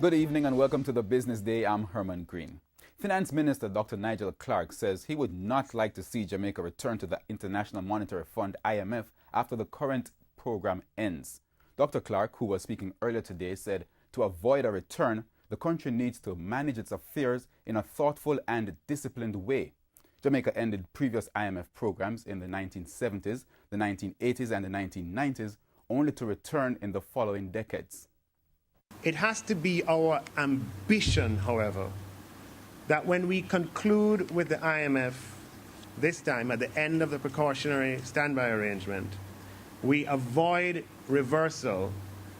Good evening and welcome to the Business Day. I'm Herman Green. Finance Minister Dr. Nigel Clark says he would not like to see Jamaica return to the International Monetary Fund (IMF) after the current program ends. Dr. Clark, who was speaking earlier today, said to avoid a return, the country needs to manage its affairs in a thoughtful and disciplined way. Jamaica ended previous IMF programs in the 1970s, the 1980s and the 1990s, only to return in the following decades. It has to be our ambition, however, that when we conclude with the IMF, this time at the end of the precautionary standby arrangement, we avoid reversal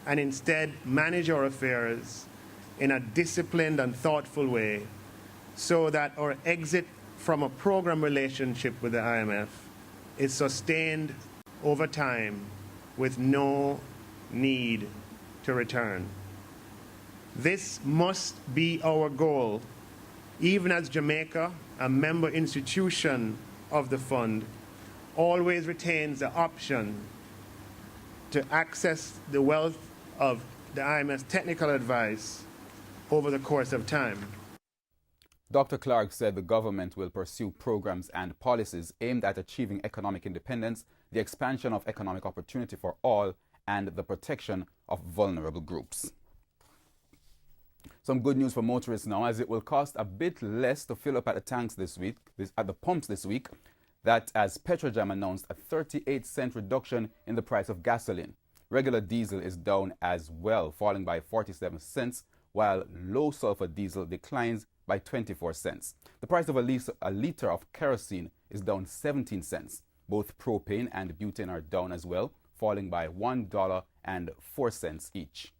and instead manage our affairs in a disciplined and thoughtful way so that our exit from a program relationship with the IMF is sustained over time with no need to return. This must be our goal, even as Jamaica, a member institution of the fund, always retains the option to access the wealth of the IMF's technical advice over the course of time. Dr. Clark said the government will pursue programs and policies aimed at achieving economic independence, the expansion of economic opportunity for all, and the protection of vulnerable groups. Some good news for motorists now, as it will cost a bit less to fill up at the pumps this week. That as Petrojam announced a 38-cent reduction in the price of gasoline. Regular diesel is down as well, falling by 47 cents, while low sulfur diesel declines by 24 cents. The price of a liter of kerosene is down 17 cents. Both propane and butane are down as well, falling by $1.04 each.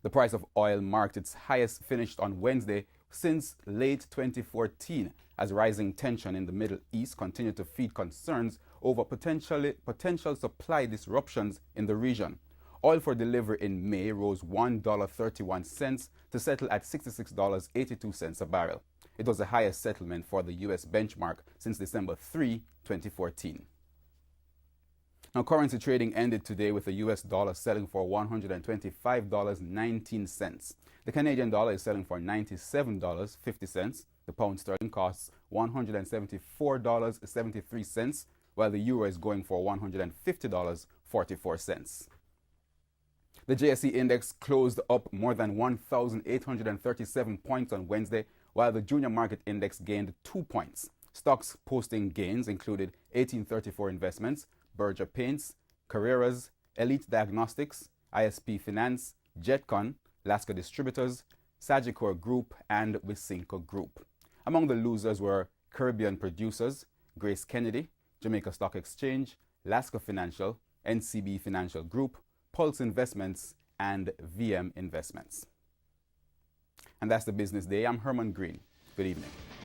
The price of oil marked its highest finished on Wednesday since late 2014, as rising tension in the Middle East continued to feed concerns over potential supply disruptions in the region. Oil for delivery in May rose $1.31 to settle at $66.82 a barrel. It was the highest settlement for the U.S. benchmark since December 3, 2014. Now, currency trading ended today with the U.S. dollar selling for $125.19. The Canadian dollar is selling for $97.50. The pound sterling costs $174.73, while the euro is going for $150.44. The JSE index closed up more than 1,837 points on Wednesday, while the junior market index gained 2 points. Stocks posting gains included 1834 Investments, Berger Paints, Carreras, Elite Diagnostics, ISP Finance, Jetcon, Lasca Distributors, Sagicor Group, and Wisynco Group. Among the losers were Caribbean Producers, Grace Kennedy, Jamaica Stock Exchange, Lasca Financial, NCB Financial Group, Pulse Investments, and VM Investments. And that's the Business Day. I'm Herman Green. Good evening.